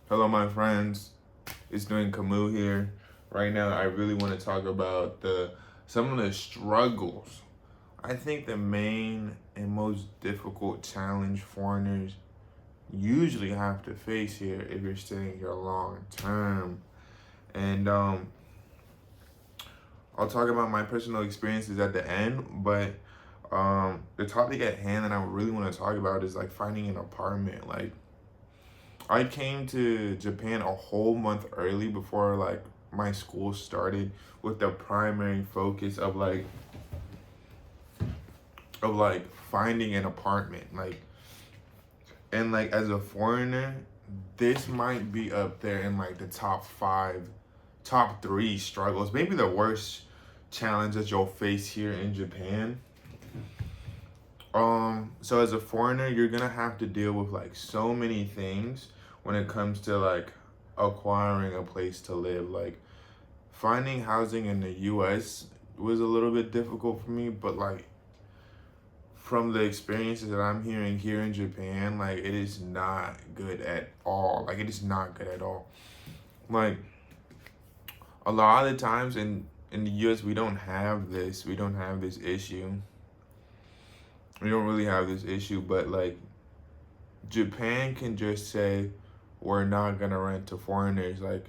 Hello, my friends. It's doing Camus here. Right now, I really want to talk about the some of the struggles. I think the main and most difficult challenge foreigners usually have to face here if you're staying here long term. And I'll talk about my personal experiences at the end, but the topic at hand that I really want to talk about is like finding an apartment. Like I came to Japan a whole month early before like my school started with the primary focus of like finding an apartment. And as a foreigner, this might be up there in like the top five, top three struggles, maybe the worst challenge that you'll face here in Japan. So as a foreigner, you're gonna have to deal with like so many things when it comes to like acquiring a place to live. Like finding housing in the US was a little bit difficult for me, but like from the experiences that I'm hearing here in Japan, like it is not good at all. Like it is not good at all. Like a lot of the times in the US we don't have this. We don't have this issue. We don't really have this issue, but like Japan can just say we're not gonna rent to foreigners. Like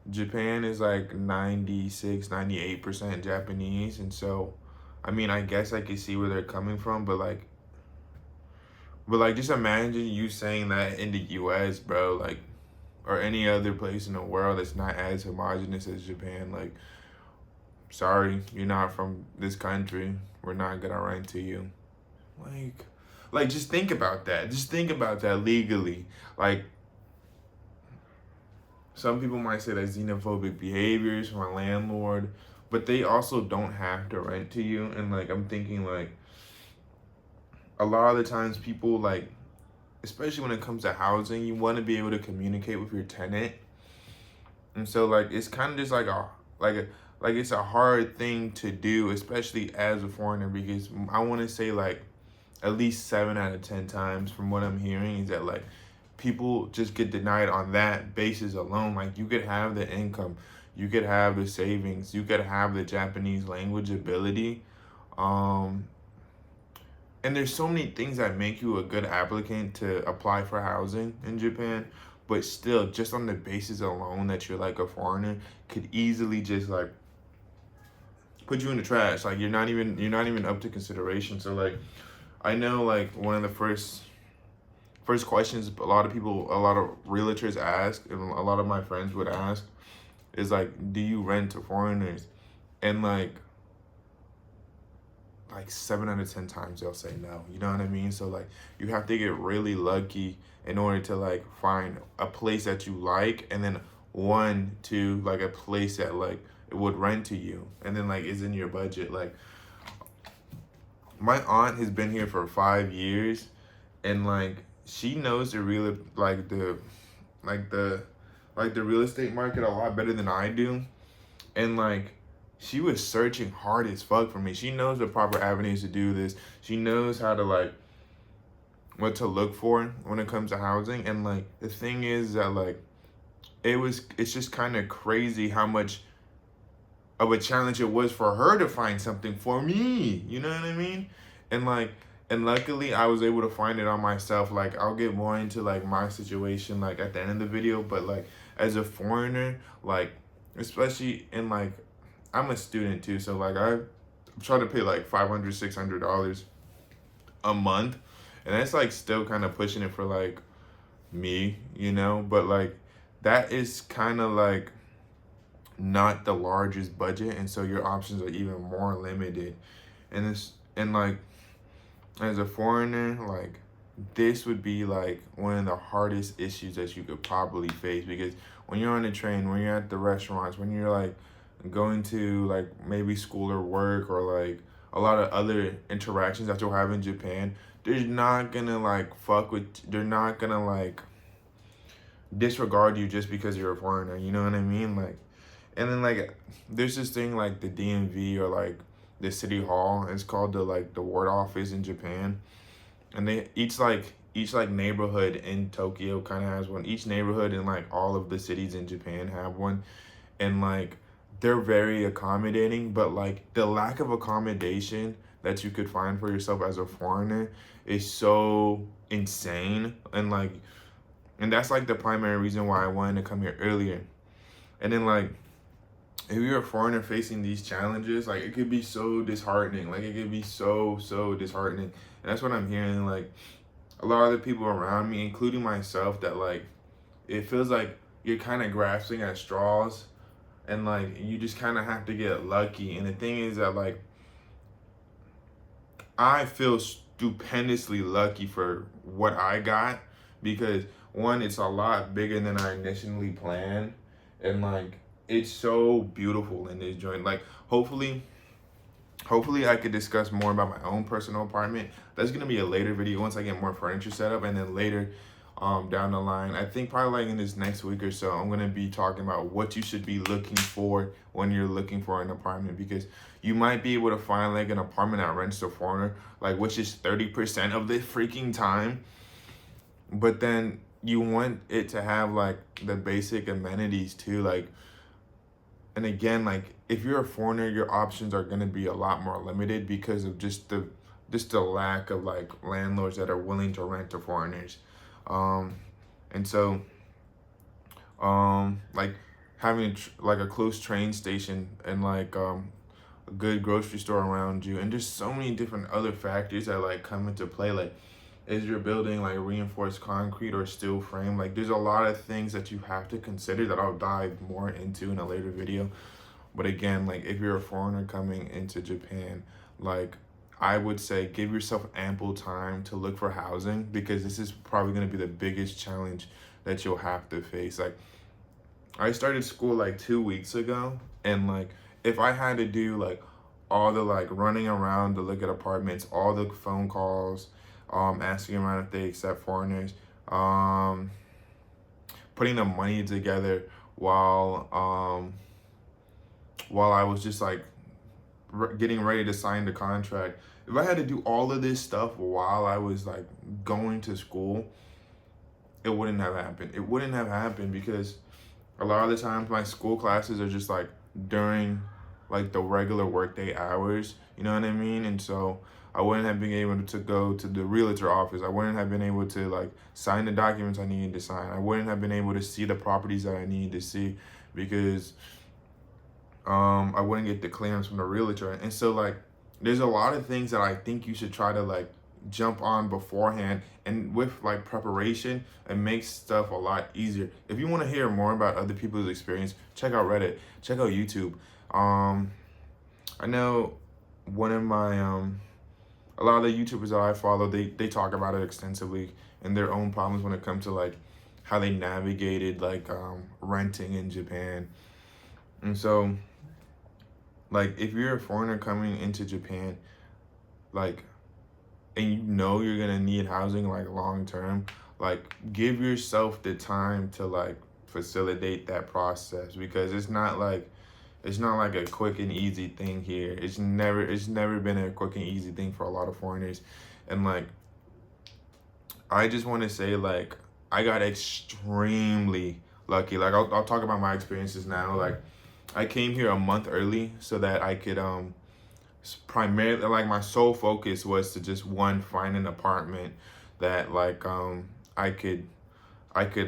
Japan is like 96, 98% Japanese, and so I mean I guess I can see where they're coming from, but like just imagine you saying that in the US, bro, like or any other place in the world that's not as homogenous as Japan. Like sorry, you're not from this country. We're not gonna rent to you. Like like just think about that. Just think about that legally. Like some people might say that xenophobic behaviors from a landlord, but they also don't have to rent to you. And like I'm thinking like a lot of the times people like, especially when it comes to housing, you want to be able to communicate with your tenant. And so like it's kind of just like a like it's a hard thing to do, especially as a foreigner, because I want to say like at least 7 out of 10 times from what I'm hearing is that like people just get denied on that basis alone. Like you could have the income, you could have the savings, you could have the Japanese language ability. Um, and there's so many things that make you a good applicant to apply for housing in Japan. But still, just on the basis alone that you're like a foreigner could easily just like put you in the trash. Like you're not even up to consideration. So like I know like one of the first questions a lot of realtors ask, and a lot of my friends would ask, is like, do you rent to foreigners? And like 7 out of 10 times they'll say no. You know what I mean? So like you have to get really lucky in order to like find a place that you like, and then one, two, like a place that like it would rent to you, and then like is in your budget. Like my aunt has been here for 5 years, and like she knows the real like the like the real estate market a lot better than I do. And like she was searching hard as fuck for me. She knows the proper avenues to do this. She knows how to like what to look for when it comes to housing. And like the thing is that like it's just kind of crazy how much of a challenge it was for her to find something for me. You know what I mean? And like and luckily I was able to find it on myself. Like I'll get more into like my situation like at the end of the video, but like as a foreigner, like especially in like I'm a student too, so like I try to pay like $500, $600 a month, and that's like still kind of pushing it for like me, you know. But like that is kind of like not the largest budget, and so your options are even more limited. And like as a foreigner, like this would be like one of the hardest issues that you could probably face, because when you're on the train, when you're at the restaurants, when you're like going to like maybe school or work, or like a lot of other interactions that you'll have in Japan, they're not gonna like disregard you just because you're a foreigner. You know what I mean? Like, and then like there's this thing like the DMV, or like the city hall. It's called the ward office in Japan, and they each like neighborhood in Tokyo kind of has one. Each neighborhood in like all of the cities in Japan have one, and like they're very accommodating. But like the lack of accommodation that you could find for yourself as a foreigner is so insane, and that's like the primary reason why I wanted to come here earlier. And then like if you're a foreigner facing these challenges, like it could be so disheartening. Like it could be so disheartening. And that's what I'm hearing. Like a lot of the people around me, including myself, that like it feels like you're kind of grasping at straws, and like you just kind of have to get lucky. And the thing is that like I feel stupendously lucky for what I got, because one, it's a lot bigger than I initially planned, and like it's so beautiful in this joint. Like hopefully I could discuss more about my own personal apartment. That's gonna be a later video once I get more furniture set up, and then later down the line, I think probably like in this next week or so, I'm gonna be talking about what you should be looking for when you're looking for an apartment, because you might be able to find like an apartment that rents to foreigner, like which is 30% of the freaking time, but then you want it to have like the basic amenities too, like, and again, like if you're a foreigner, your options are gonna be a lot more limited because of just the lack of like landlords that are willing to rent to foreigners. And so like having like a close train station, and like a good grocery store around you, and just so many different other factors that like come into play. Like, is your building like reinforced concrete or steel frame? Like there's a lot of things that you have to consider that I'll dive more into in a later video. But again, like if you're a foreigner coming into Japan, like I would say give yourself ample time to look for housing, because this is probably going to be the biggest challenge that you'll have to face. Like I started school like 2 weeks ago, and like if I had to do like all the like running around to look at apartments, all the phone calls, asking around if they accept foreigners, putting the money together while I was just like getting ready to sign the contract. If I had to do all of this stuff while I was like going to school, it wouldn't have happened. It wouldn't have happened because a lot of the times my school classes are just like during like the regular workday hours, you know what I mean? And so I wouldn't have been able to go to the realtor office. I wouldn't have been able to like sign the documents I needed to sign. I wouldn't have been able to see the properties that I needed to see, because I wouldn't get the clearance from the realtor. And so like there's a lot of things that I think you should try to like jump on beforehand, and with like preparation, it makes stuff a lot easier. If you want to hear more about other people's experience, check out Reddit, check out YouTube. I know one of my a lot of the YouTubers that I follow, they talk about it extensively and their own problems when it comes to like how they navigated like renting in Japan. And so like if you're a foreigner coming into Japan, like, and you know you're gonna need housing like long term, like give yourself the time to like facilitate that process, because it's not like a quick and easy thing here. It's never been a quick and easy thing for a lot of foreigners. And like I just want to say, like, I got extremely lucky. Like I'll talk about my experiences now. Like I came here a month early so that I could primarily, like, my sole focus was to just find an apartment that like I could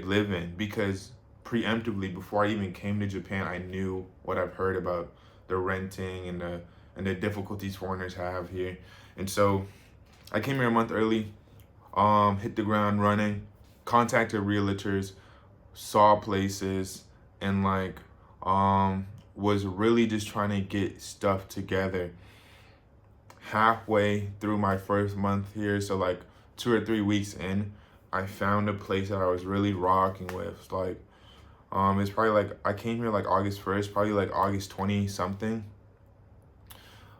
live in, because preemptively before I even came to Japan, I knew what I've heard about the renting and the difficulties foreigners have here. And so I came here a month early, hit the ground running, contacted realtors, saw places, and like was really just trying to get stuff together. Halfway through my first month here, so like 2 or 3 weeks in, I found a place that I was really rocking with. Like it's probably like I came here like August 1st, probably like August 20 something.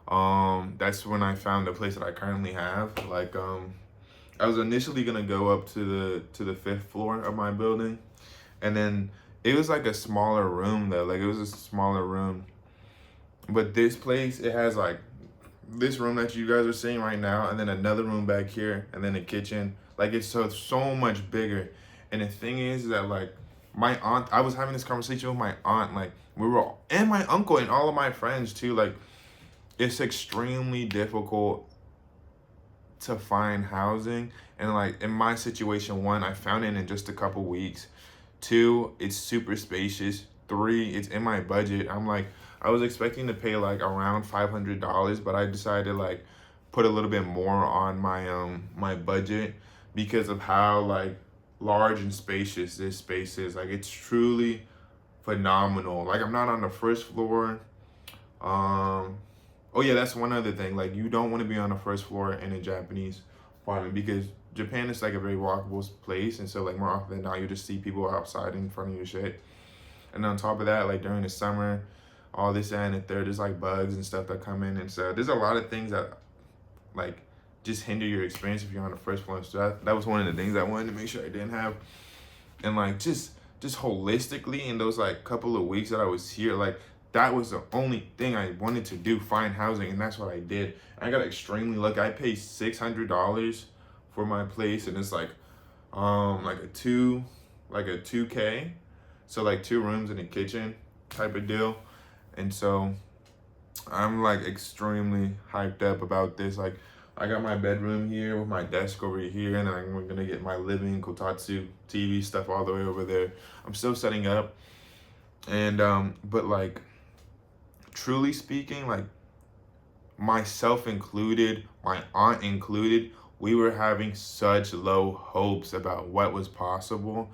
That's when I found the place that I currently have. Like I was initially gonna go up to the 5th floor of my building, and then it was like a smaller room though. Like it was a smaller room. But this place, it has like this room that you guys are seeing right now, and then another room back here, and then a kitchen, Like it's so much bigger. And the thing is that like my aunt, I was having this conversation with my aunt, like we were all, and my uncle and all of my friends too. Like it's extremely difficult to find housing. And like in my situation, one, I found it in just a couple weeks. Two, it's super spacious. Three, it's in my budget. I'm like, I was expecting to pay like around $500, but I decided like put a little bit more on my budget because of how like large and spacious this space is. Like it's truly phenomenal. Like I'm not on the first floor. Um, oh yeah, that's one other thing. Like you don't want to be on the first floor in a Japanese apartment because Japan is like a very walkable place, and so like more often than not, you just see people outside in front of your shit. And on top of that, like during the summer, all this and the third, there's like bugs and stuff that come in, and so there's a lot of things that like just hinder your experience if you're on the first floor. So that was one of the things I wanted to make sure I didn't have. And like just holistically in those like couple of weeks that I was here, like that was the only thing I wanted to do, find housing, and that's what I did. I got extremely lucky. I paid $600 for my place, and it's like a 2K, so like 2 rooms and a kitchen type of deal. And so I'm like extremely hyped up about this. Like I got my bedroom here with my desk over here, and then I'm gonna get my living Kotatsu TV stuff all the way over there. I'm still setting up, and but like truly speaking, like myself included, my aunt included, we were having such low hopes about what was possible,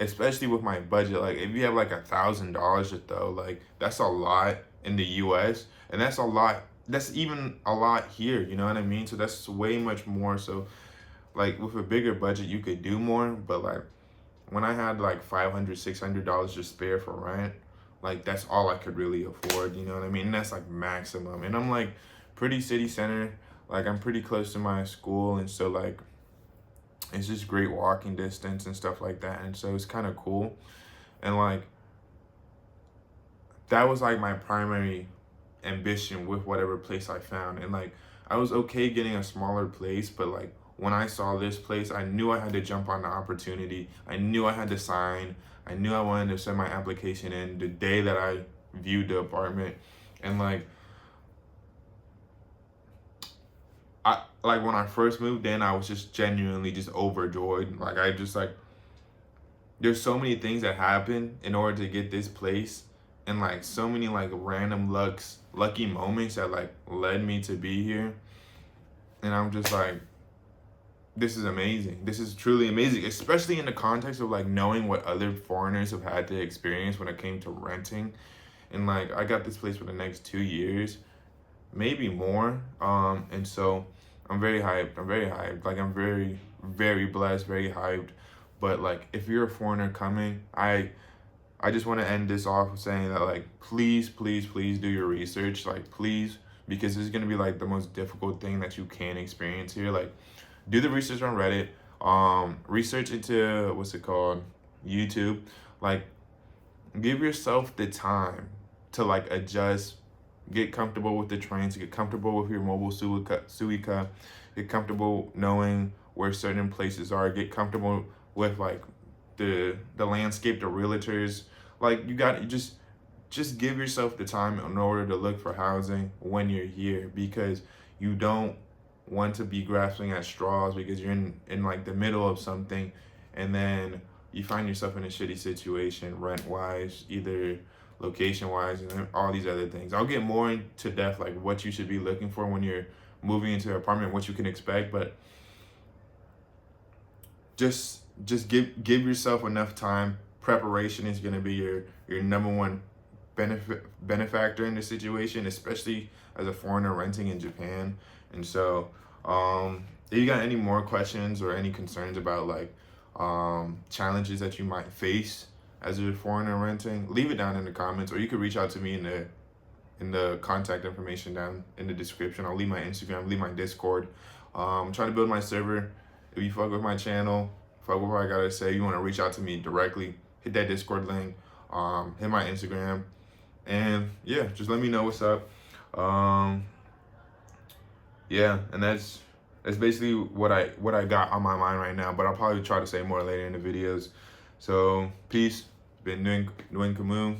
especially with my budget. Like if you have like $1,000 to throw, like that's a lot in the US, and that's a lot, that's even a lot here, you know what I mean? So that's way much more. So like with a bigger budget you could do more, but like when I had like $500, $600 to spare for rent, like that's all I could really afford, you know what I mean? And that's like maximum. And I'm like pretty city center, like I'm pretty close to my school, and so like it's just great walking distance and stuff like that. And so it's kind of cool. And like that was like my primary ambition with whatever place I found. And like I was okay getting a smaller place, but like when I saw this place, I knew I had to jump on the opportunity. I knew I had to sign. I knew I wanted to send my application in the day that I viewed the apartment. And like when I first moved in, I was just genuinely just overjoyed. Like I just like there's so many things that happen in order to get this place, and like so many like random lucky moments that like led me to be here. And I'm just like, this is amazing. This is truly amazing, especially in the context of like knowing what other foreigners have had to experience when it came to renting. And like I got this place for the next 2 years, maybe more. And so I'm very hyped. I'm very hyped. Like I'm very, very blessed, very hyped. But like if you're a foreigner coming, I just want to end this off with saying that like please, please, please do your research. Like please, because this is gonna be like the most difficult thing that you can experience here. Like do the research on Reddit. Research into what's it called? YouTube. Like give yourself the time to like adjust, get comfortable with the trains, get comfortable with your mobile Suica, get comfortable knowing where certain places are, get comfortable with like the landscape, the realtors. Like you just give yourself the time in order to look for housing when you're here, because you don't want to be grasping at straws because you're in like the middle of something, and then you find yourself in a shitty situation rent wise, either location wise, and all these other things. I'll get more into depth like what you should be looking for when you're moving into an apartment, what you can expect, but just give yourself enough time. Preparation is going to be your number one benefactor in this situation, especially as a foreigner renting in Japan. And so if you got any more questions or any concerns about like challenges that you might face as a foreigner renting, leave it down in the comments, or you could reach out to me in the contact information down in the description. I'll leave my Instagram, leave my Discord. I'm trying to build my server. If you fuck with my channel, fuck with what I gotta say, you want to reach out to me directly, hit that Discord link, hit my Instagram, and yeah, just let me know what's up. Yeah, and that's That's basically what I got on my mind right now, but I'll probably try to say more later in the videos. So peace. Been Nguyen Camus.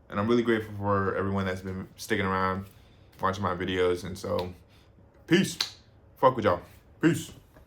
And I'm really grateful for everyone that's been sticking around, watching my videos. And so peace. Fuck with y'all. Peace.